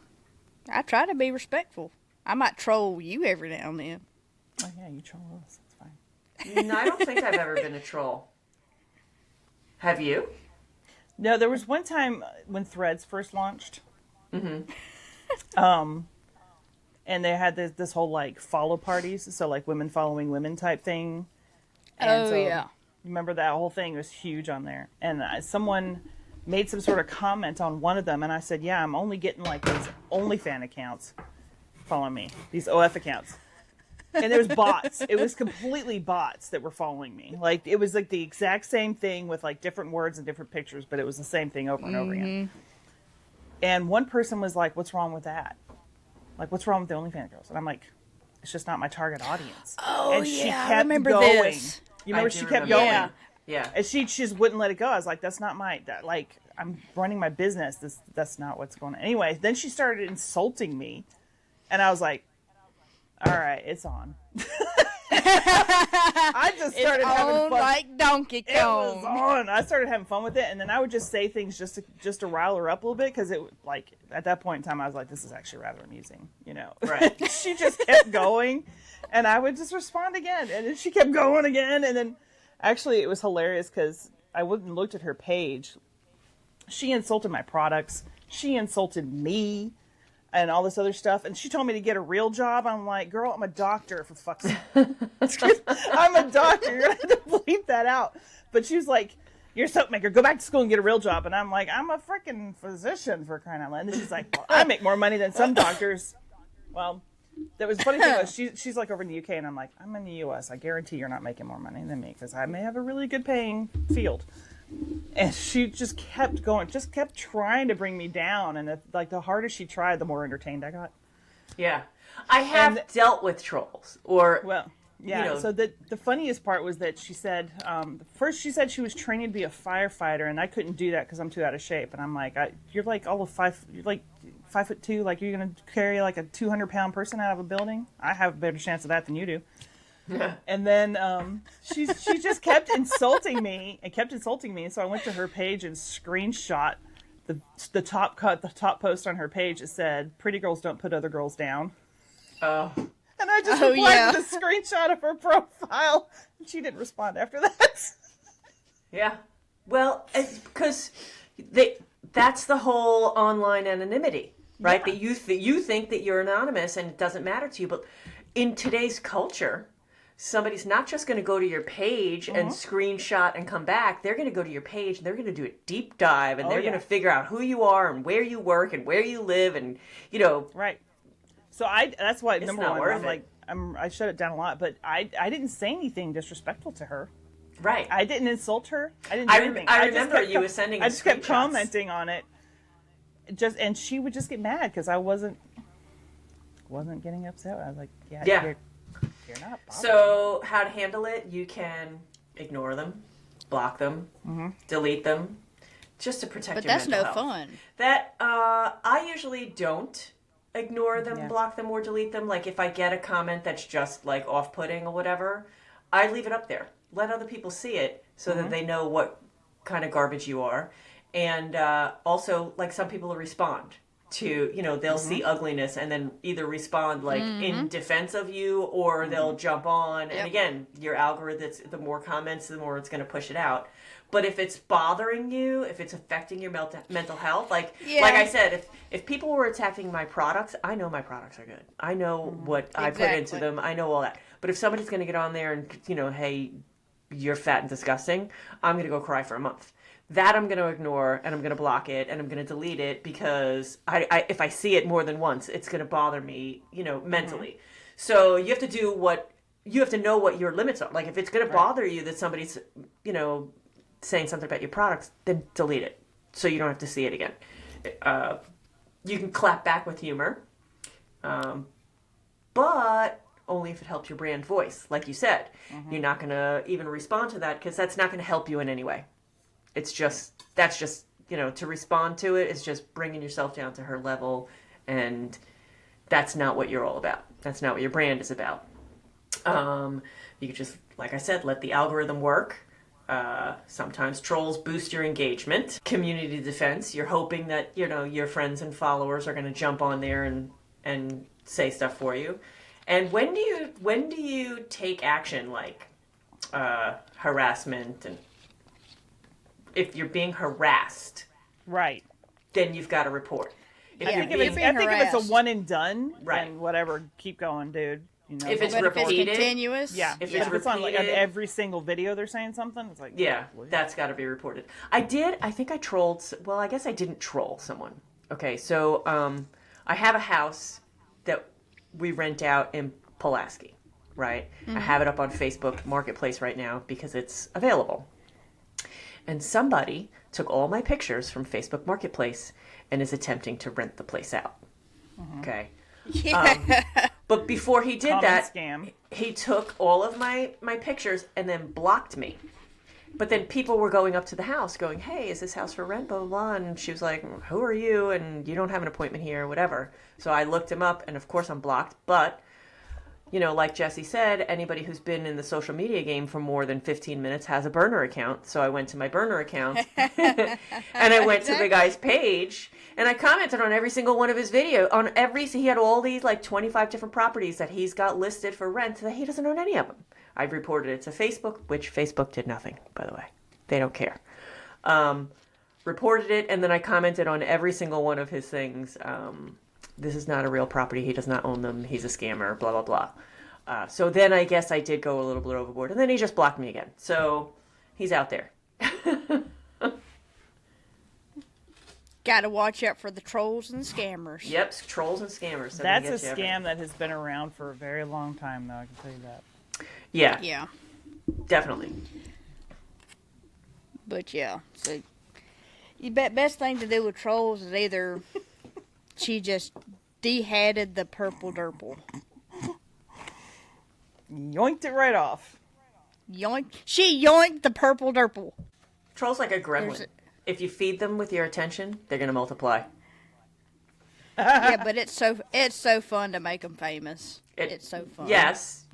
Speaker 1: I try to be respectful. I might troll you every now and then.
Speaker 3: Oh, yeah, you troll us. That's fine.
Speaker 2: No, I don't think I've ever been a troll. Have you?
Speaker 3: No, there was one time when Threads first launched.
Speaker 2: Mm-hmm.
Speaker 3: And they had this whole, like, follow parties. So, like, women following women type thing.
Speaker 1: Oh, yeah.
Speaker 3: Remember that whole thing was huge on there. And someone made some sort of comment on one of them. And I said, yeah, I'm only getting, like, these OnlyFans accounts following me. These OF accounts. And there was bots. It was completely bots that were following me. Like, it was, like, the exact same thing with, like, different words and different pictures. But it was the same thing over and over again. And one person was like, what's wrong with that? Like, what's wrong with the OnlyFans girls? And I'm like, it's just not my target audience.
Speaker 1: Oh,
Speaker 3: and she
Speaker 1: yeah, I
Speaker 3: kept
Speaker 1: remember
Speaker 3: going.
Speaker 1: this.
Speaker 3: You remember
Speaker 2: I do
Speaker 3: she kept
Speaker 2: remember
Speaker 3: going.
Speaker 1: that.
Speaker 2: Yeah.
Speaker 3: And she just wouldn't let it go. I was like, that's not like, I'm running my business. That's not what's going on. Anyway, then she started insulting me. And I was like, all right, it's on. I just started
Speaker 1: It's
Speaker 3: having
Speaker 1: on
Speaker 3: fun.
Speaker 1: like Donkey
Speaker 3: It was
Speaker 1: Kong.
Speaker 3: on. I started having fun with it, and then I would just say things just to rile her up a little bit, because it like at that point in time I was like, this is actually rather amusing, you know.
Speaker 2: Right.
Speaker 3: She just kept going, and I would just respond again, and then she kept going again, and then actually it was hilarious because I went and looked at her page. She insulted my products. She insulted me. And all this other stuff. And she told me to get a real job. I'm like, girl, I'm a doctor, for fuck's sake. I'm a doctor. You're going to have to bleep that out. But she was like, you're a soap maker. Go back to school and get a real job. And I'm like, I'm a freaking physician, for crying out loud. And then she's like, well, I make more money than some doctors. Well, that was the funny thing was she's like over in the UK. And I'm like, I'm in the US. I guarantee you're not making more money than me, because I may have a really good paying field. And she just kept going, just kept trying to bring me down. And the harder she tried, the more entertained I got.
Speaker 2: Yeah. I have dealt with trolls. Or,
Speaker 3: Well, yeah.
Speaker 2: You know.
Speaker 3: So the funniest part was that she said, first she said she was training to be a firefighter, and I couldn't do that because I'm too out of shape. And I'm like, you're like you're like 5'2", like you're going to carry like a 200-pound person out of a building? I have a better chance of that than you do. And then she just kept insulting me and kept insulting me. So I went to her page and screenshot the top post on her page. It said, "Pretty girls don't put other girls down."
Speaker 2: oh,
Speaker 3: And I just
Speaker 1: Oh,
Speaker 3: replied
Speaker 1: yeah.
Speaker 3: with a screenshot of her profile. And she didn't respond after that.
Speaker 2: Yeah. Well, because that's the whole online anonymity, right?
Speaker 3: Yeah.
Speaker 2: That you think that you're anonymous and it doesn't matter to you. But in today's culture, somebody's not just going to go to your page and screenshot and come back. They're going to go to your page and they're going to do a deep dive and they're going to figure out who you are and where you work and where you live and, you know.
Speaker 3: Right. So that's why, number
Speaker 2: not
Speaker 3: one,
Speaker 2: worth
Speaker 3: I'm
Speaker 2: it.
Speaker 3: like, I shut it down a lot, but I didn't say anything disrespectful to her.
Speaker 2: Right.
Speaker 3: I didn't insult her. I didn't do anything.
Speaker 2: I remember you were sending
Speaker 3: I just kept
Speaker 2: screenshots.
Speaker 3: commenting on it. And she would just get mad because I wasn't getting upset. I was like, yeah. You're not bothering
Speaker 2: So how to handle it? You can ignore them, block them, delete them, just to protect
Speaker 1: But
Speaker 2: your
Speaker 1: that's
Speaker 2: mental
Speaker 1: no
Speaker 2: health.
Speaker 1: fun.
Speaker 2: That I usually don't ignore them,
Speaker 3: Yeah.
Speaker 2: block them, or delete them. Like if I get a comment that's just like off-putting or whatever, I leave it up there. Let other people see it so that they know what kind of garbage you are. And also, like some people will respond to, you know, they'll see ugliness and then either respond like in defense of you or they'll jump on. And again, your algorithms, the more comments, the more it's going to push it out. But if it's bothering you, if it's affecting your mental health, like I said, if people were attacking my products, I know my products are good. I know what I put into them. I know all that. But if somebody's going to get on there and, you know, hey, you're fat and disgusting, I'm going to go cry for a month. That I'm going to ignore and I'm going to block it and I'm going to delete it because if I see it more than once, it's going to bother me, you know, mentally. So you have to you have to know what your limits are. Like if it's going to bother you that somebody's, you know, saying something about your products, then delete it so you don't have to see it again. You can clap back with humor, but only if it helps your brand voice. Like you said, you're not going to even respond to that because that's not going to help you in any way. That's just, you know, to respond to it is just bringing yourself down to her level, and that's not what you're all about. That's not what your brand is about. You could just, like I said, let the algorithm work. Sometimes trolls boost your engagement. Community defense, you're hoping that, you know, your friends and followers are going to jump on there and say stuff for you. And when do you take action like harassment and if you're being harassed,
Speaker 3: right?
Speaker 2: Then you've got to report.
Speaker 3: I think if it's a one and done,
Speaker 2: right?
Speaker 3: Then whatever, keep going, dude. You know,
Speaker 2: if it's repeated,
Speaker 1: continuous,
Speaker 3: if it's on like every single video they're saying something, it's like
Speaker 2: that's got to be reported. I think I trolled. Well, I guess I didn't troll someone. Okay, so I have a house that we rent out in Pulaski, right? I have it up on Facebook Marketplace right now because it's available. And somebody took all my pictures from Facebook Marketplace and is attempting to rent the place out. Okay. But before he did that,
Speaker 3: scam.
Speaker 2: He took all of my pictures and then blocked me. But then people were going up to the house going, hey, is this house for rent? Blah, blah, blah. And she was like, who are you? And you don't have an appointment here, whatever. So I looked him up and of course I'm blocked. But, you know, like Jessie said, anybody who's been in the social media game for more than 15 minutes has a burner account. So I went to my burner account and I went to the guy's page and I commented on every single one of his videos. He had all these like 25 different properties that he's got listed for rent that he doesn't own any of them. I've reported it to Facebook, which Facebook did nothing, by the way. They don't care. Reported it and then I commented on every single one of his things. This is not a real property. He does not own them. He's a scammer, blah, blah, blah. So then I guess I did go a little bit overboard. And then he just blocked me again. So he's out there.
Speaker 1: Got to watch out for the trolls and scammers.
Speaker 2: Yep, trolls and scammers. So
Speaker 3: that's a scam that has been around for a very long time, though. I can tell you that.
Speaker 2: Yeah.
Speaker 1: Yeah.
Speaker 2: Definitely.
Speaker 1: But yeah, so you best thing to do with trolls is either she just de-hatted the purple derple.
Speaker 3: Yoinked it right off.
Speaker 1: Yoink! She yoinked the purple derple.
Speaker 2: Trolls like a gremlin. If you feed them with your attention, they're going to multiply.
Speaker 1: Yeah, but it's so fun to make them famous. It's so fun.
Speaker 2: Yes.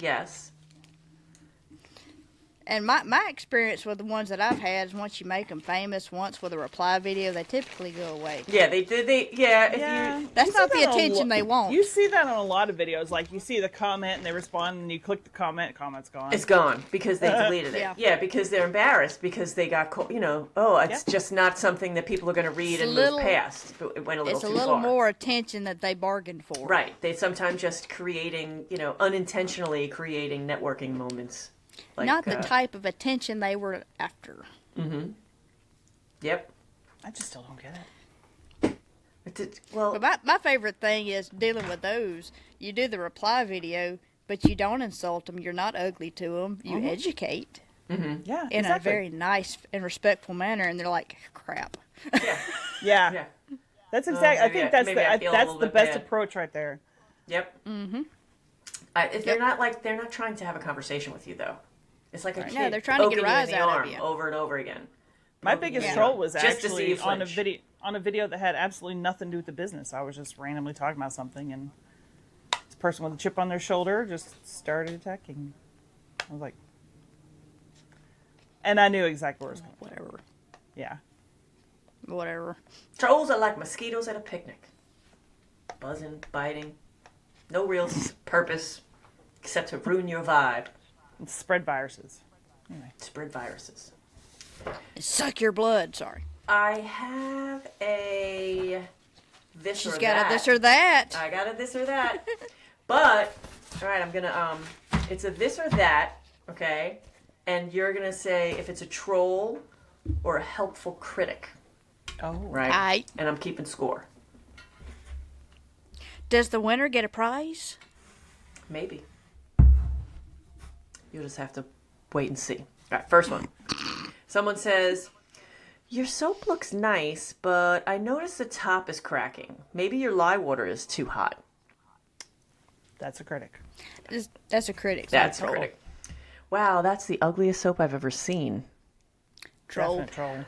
Speaker 1: And my experience with the ones that I've had is once you make them famous once with a reply video, they typically go away.
Speaker 2: Yeah, they did.
Speaker 1: That's not the attention they want.
Speaker 3: You see that on a lot of videos. Like, you see the comment and they respond, and you click the comment's gone.
Speaker 2: It's gone because they deleted it.
Speaker 1: Yeah.
Speaker 2: Yeah, because they're embarrassed because they got, it's just not something that people are going to read and move past. It went a little too far.
Speaker 1: It's a little more attention that they bargained for.
Speaker 2: Right. They sometimes just creating, unintentionally creating networking moments. Like,
Speaker 1: not the type of attention they were after.
Speaker 2: Mm-hmm. Yep.
Speaker 3: I just still don't get it.
Speaker 1: But my favorite thing is dealing with those. You do the reply video, but you don't insult them. You're not ugly to them. You educate.
Speaker 2: Mm-hmm.
Speaker 3: Yeah,
Speaker 1: in a very nice and respectful manner, and they're like, crap.
Speaker 3: Yeah. That's exactly. I think that's the best approach right there.
Speaker 2: Yep.
Speaker 1: Mm-hmm.
Speaker 2: They're not trying to have a conversation with you, though. It's like a kid.
Speaker 1: No, they're trying to get a rise out of you
Speaker 2: over and over again.
Speaker 3: My biggest troll was actually on a video that had absolutely nothing to do with the business. I was just randomly talking about something, and this person with a chip on their shoulder just started attacking me. I was like, and I knew exactly where it was going.
Speaker 1: Whatever.
Speaker 3: Yeah.
Speaker 1: Whatever.
Speaker 2: Trolls are like mosquitoes at a picnic. Buzzing, biting. No real purpose except to ruin your vibe.
Speaker 3: And spread viruses. Anyway.
Speaker 2: Spread viruses.
Speaker 1: Suck your blood, sorry.
Speaker 2: I have a this
Speaker 1: She's
Speaker 2: or
Speaker 1: got
Speaker 2: that.
Speaker 1: a this or that.
Speaker 2: I got a this or that. But, alright, I'm gonna, it's a this or that, okay? And you're gonna say if it's a troll or a helpful critic.
Speaker 3: Oh.
Speaker 2: Right? And I'm keeping score.
Speaker 1: Does the winner get a prize?
Speaker 2: Maybe. You'll just have to wait and see. All right, first one. Someone says, your soap looks nice, but I notice the top is cracking. Maybe your lye water is too hot.
Speaker 3: That's a critic.
Speaker 1: That's a critic.
Speaker 2: That's a critic. Wow, that's the ugliest soap I've ever seen.
Speaker 1: Troll.
Speaker 3: Troll.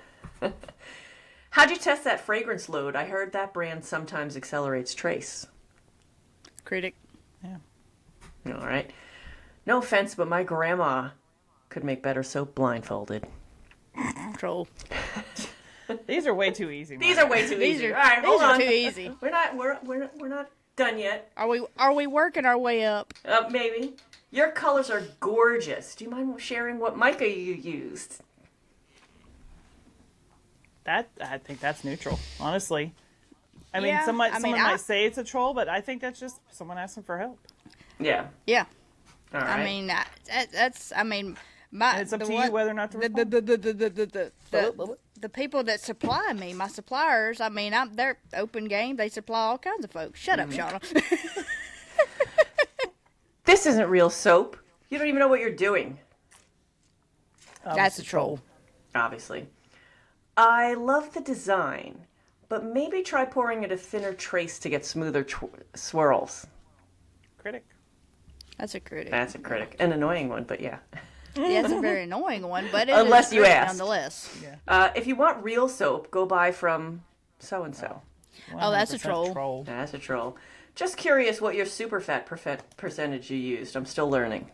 Speaker 2: How'd you test that fragrance load? I heard that brand sometimes accelerates trace.
Speaker 1: Critic.
Speaker 3: Yeah.
Speaker 2: All right. No offense, but my grandma could make better soap blindfolded.
Speaker 1: Troll.
Speaker 3: These are way too easy.
Speaker 2: These are way too easy. All right, hold on. Too easy. We're not done yet.
Speaker 1: Are we working our way up?
Speaker 2: Maybe. Your colors are gorgeous. Do you mind sharing what mica you used?
Speaker 3: I think that's neutral, honestly. I mean, someone might say it's a troll, but I think that's just someone asking for help.
Speaker 2: Yeah.
Speaker 1: Yeah.
Speaker 2: All right.
Speaker 1: I mean, it's
Speaker 3: up to you whether or not to respond.
Speaker 1: The people that supply me, my suppliers, I mean, they're open game. They supply all kinds of folks. Shut up, Shauna.
Speaker 2: This isn't real soap. You don't even know what you're doing.
Speaker 1: That's a troll.
Speaker 2: Obviously. I love the design, but maybe try pouring it a thinner trace to get smoother swirls.
Speaker 3: Critic.
Speaker 1: That's a critic.
Speaker 2: That's a critic. An annoying one, but yeah.
Speaker 1: Yeah, it's a very annoying one, but it
Speaker 2: unless
Speaker 1: is
Speaker 2: you ask.
Speaker 1: nonetheless.
Speaker 3: Yeah.
Speaker 2: If you want real soap, go buy from so-and-so.
Speaker 1: Oh, that's a troll.
Speaker 2: That's a troll. Just curious what your super fat percentage you used. I'm still learning.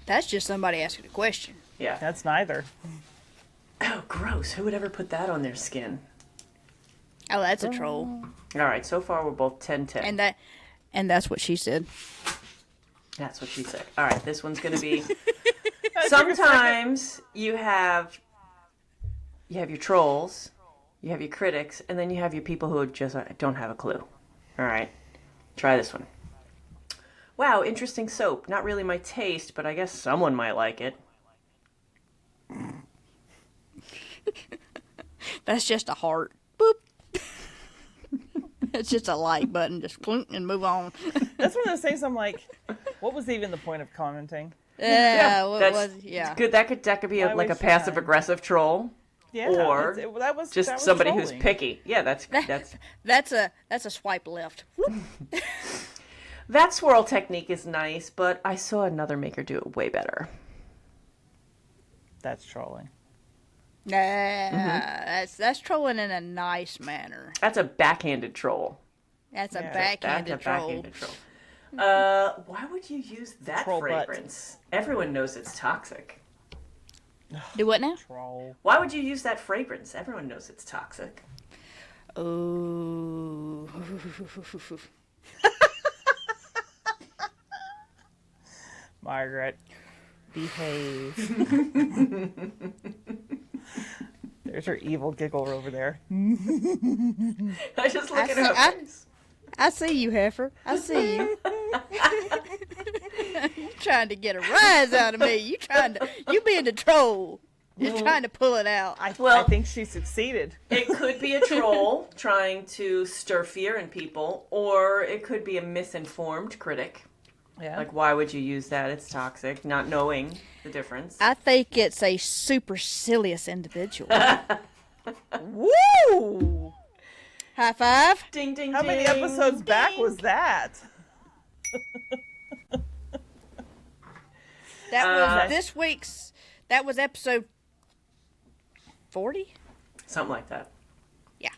Speaker 1: That's just somebody asking a question.
Speaker 2: Yeah.
Speaker 3: That's neither.
Speaker 2: Oh, gross. Who would ever put that on their skin?
Speaker 1: Oh, that's a troll.
Speaker 2: All right, so far we're both 10-10.
Speaker 1: And that's what she said.
Speaker 2: That's what she said. All right, this one's going to be... Sometimes you have your trolls, you have your critics, and then you have your people who just don't have a clue. All right, try this one. Wow, interesting soap. Not really my taste, but I guess someone might like it.
Speaker 1: That's just a heart. Boop. It's just a like button. Just clunk and move on.
Speaker 3: That's one of those things I'm like, what was even the point of commenting?
Speaker 1: Yeah.
Speaker 2: Good. That could be a passive aggressive troll.
Speaker 3: Yeah.
Speaker 2: Or
Speaker 3: that was
Speaker 2: somebody
Speaker 3: trolling.
Speaker 2: who's picky. Yeah,
Speaker 1: that's a swipe left.
Speaker 2: That swirl technique is nice, but I saw another maker do it way better.
Speaker 3: That's trolling.
Speaker 1: Nah, that's trolling in a nice manner.
Speaker 2: That's a backhanded troll.
Speaker 1: That's a backhanded troll.
Speaker 2: Why would you use that
Speaker 3: Troll butt.
Speaker 2: fragrance? Everyone knows it's toxic.
Speaker 1: Do what now?
Speaker 3: Troll.
Speaker 2: Why would you use that fragrance? Everyone knows it's toxic.
Speaker 1: Oh.
Speaker 3: Margaret, behave. There's her evil giggle over there.
Speaker 2: I just look at her face.
Speaker 1: I see you, heifer. I see you. You trying to get a rise out of me. You being the troll. You're trying to pull it out.
Speaker 3: I think she succeeded.
Speaker 2: It could be a troll trying to stir fear in people, or it could be a misinformed critic.
Speaker 3: Yeah.
Speaker 2: Like, why would you use that? It's toxic, not knowing the difference.
Speaker 1: I think it's a supercilious individual.
Speaker 3: Woo!
Speaker 1: High five.
Speaker 2: Ding, ding,
Speaker 3: How
Speaker 2: ding.
Speaker 3: many episodes back was that?
Speaker 1: That was this week's. That was episode 40.
Speaker 2: Something like that.
Speaker 1: Yeah.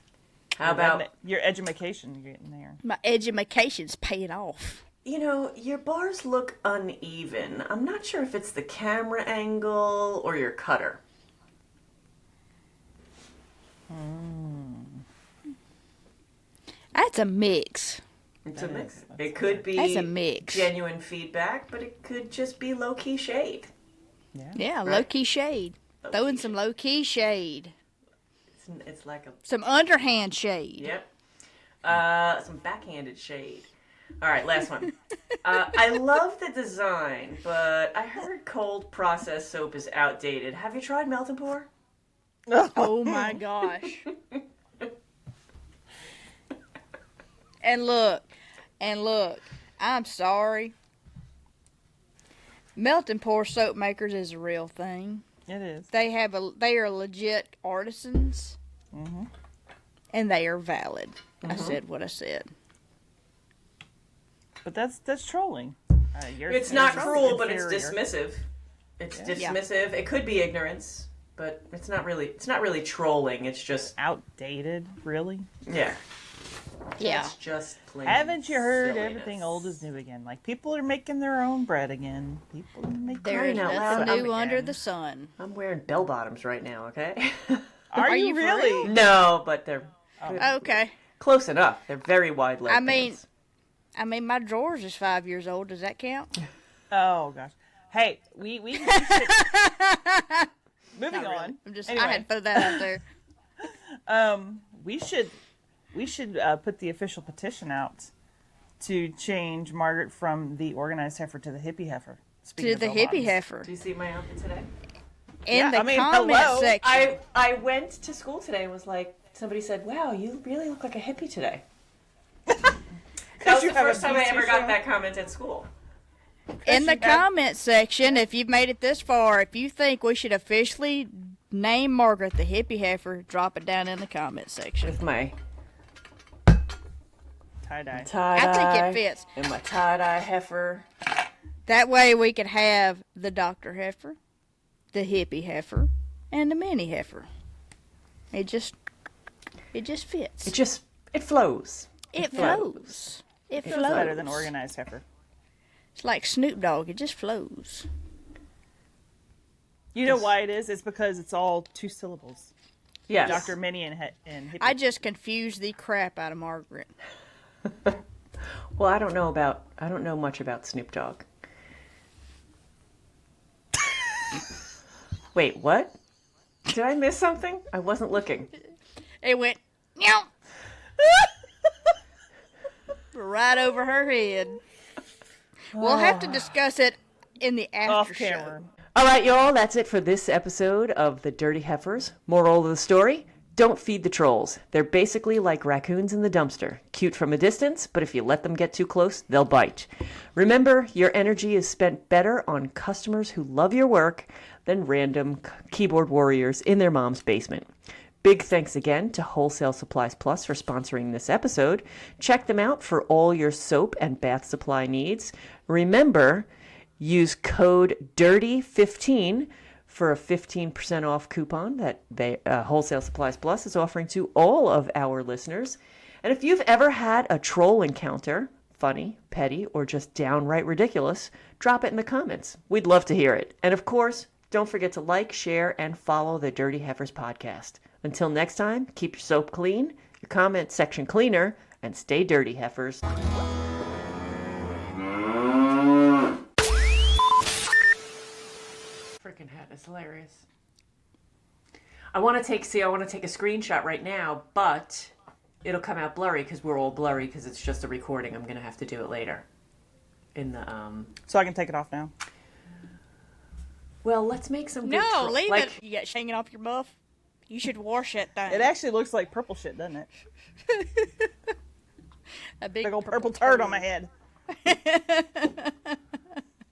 Speaker 2: How about,
Speaker 3: your education you're getting there?
Speaker 1: My education's paying off.
Speaker 2: you know, your bars look uneven. I'm not sure if it's the camera angle or your cutter.
Speaker 1: That's a mix.
Speaker 2: It's a mix. It could be
Speaker 1: That's a mix.
Speaker 2: genuine feedback, but it could just be low-key shade.
Speaker 1: Yeah,
Speaker 2: Right.
Speaker 1: low-key shade.
Speaker 2: Low-key
Speaker 1: Throwing some low-key shade.
Speaker 2: It's like a...
Speaker 1: Some underhand shade.
Speaker 2: Yep. Some backhanded shade. All right, last one. I love the design, but I heard cold process soap is outdated. Have you tried Melt and Pour?
Speaker 1: Oh my gosh. And look, I'm sorry. Melt and Pour soap makers is a real thing.
Speaker 3: It is.
Speaker 1: They are legit artisans.
Speaker 3: Mm-hmm.
Speaker 1: And they are valid. I said what I said.
Speaker 3: But that's trolling.
Speaker 2: It's not
Speaker 3: yours is
Speaker 2: cruel, but it's
Speaker 3: inferior.
Speaker 2: dismissive. It's
Speaker 3: Yeah.
Speaker 2: dismissive. It could be ignorance, but it's not really trolling. It's just
Speaker 3: Outdated, really?
Speaker 2: yeah.
Speaker 1: Yeah.
Speaker 2: It's just plain
Speaker 3: Haven't you heard
Speaker 2: silliness.
Speaker 3: everything old is new again? Like, people are making their own bread again. People are making
Speaker 1: There is
Speaker 2: Crying out
Speaker 1: nothing
Speaker 2: loud,
Speaker 1: new
Speaker 3: I'm
Speaker 1: under
Speaker 3: again.
Speaker 1: the sun.
Speaker 2: I'm wearing bell bottoms right now, okay?
Speaker 3: Are you
Speaker 1: for
Speaker 3: really?
Speaker 1: real?
Speaker 2: No, but they're
Speaker 1: Okay.
Speaker 2: close enough. They're very wide leg
Speaker 1: I mean-
Speaker 2: pants.
Speaker 1: My drawers is 5 years old. Does that count?
Speaker 3: Oh, gosh. Hey, we should... Moving
Speaker 1: Not really.
Speaker 3: on.
Speaker 1: I'm just.
Speaker 3: Anyway.
Speaker 1: I had to throw that out there.
Speaker 3: We should put the official petition out to change Margaret from the organized heifer to the hippie heifer. Speaking
Speaker 1: To
Speaker 3: of
Speaker 1: the
Speaker 3: bell
Speaker 1: hippie
Speaker 3: bottoms.
Speaker 1: heifer.
Speaker 2: Do you see my outfit today?
Speaker 1: In
Speaker 3: Yeah,
Speaker 1: the
Speaker 3: I mean,
Speaker 1: comment
Speaker 3: hello.
Speaker 1: section.
Speaker 2: I went to school today and was like, somebody said, "Wow, you really look like a hippie today." That was
Speaker 3: you
Speaker 2: the
Speaker 3: have a
Speaker 2: first time I
Speaker 3: PC
Speaker 2: ever got
Speaker 3: show?
Speaker 2: that comment at school.
Speaker 1: In the
Speaker 3: you have-
Speaker 1: comment section, if you've made it this far, if you think we should officially name Margaret the hippie heifer, drop it down in the comment section.
Speaker 2: With my
Speaker 3: Tie-dye.
Speaker 2: tie-dye.
Speaker 1: I think it fits.
Speaker 2: And my tie-dye heifer.
Speaker 1: That way we could have the Dr. Heifer, the hippie heifer, and the mini heifer. It just fits.
Speaker 2: It flows.
Speaker 1: It flows. It
Speaker 3: Feels
Speaker 1: flows.
Speaker 3: better than organized heifer.
Speaker 1: It's like Snoop Dogg. It just flows.
Speaker 3: You know why it is? It's because it's all 2 syllables.
Speaker 2: Yes.
Speaker 3: Dr. Minnie and hippie.
Speaker 1: I just confused the crap out of Margaret.
Speaker 2: Well, I don't know much about Snoop Dogg. Wait, what? Did I miss something? I wasn't looking.
Speaker 1: It went, meow. Right over her head. We'll have to discuss it in the after
Speaker 3: Off
Speaker 1: show.
Speaker 3: camera.
Speaker 2: All right, y'all, that's it for this episode of the Dirty Heifers. Moral of the story, don't feed the trolls. They're basically like raccoons in the dumpster. Cute from a distance, but if you let them get too close, they'll bite. Remember, your energy is spent better on customers who love your work than random keyboard warriors in their mom's basement. Big thanks again to Wholesale Supplies Plus for sponsoring this episode. Check them out for all your soap and bath supply needs. Remember, use code DIRTY15 for a 15% off coupon that Wholesale Supplies Plus is offering to all of our listeners. And if you've ever had a troll encounter, funny, petty, or just downright ridiculous, drop it in the comments. We'd love to hear it. And of course, don't forget to like, share, and follow the Dirty Heifers podcast. Until next time, keep your soap clean, your comment section cleaner, and stay dirty, heifers. Freaking hat is hilarious. I want to take a screenshot right now, but it'll come out blurry because we're all blurry because it's just a recording. I'm going to have to do it later.
Speaker 3: So I can take it off now.
Speaker 2: Well, let's make some good
Speaker 1: No, leave it. You got hanging off your muff. You should wash that thing.
Speaker 3: It actually looks like purple shit, doesn't it?
Speaker 1: A big
Speaker 3: old purple turd on my head.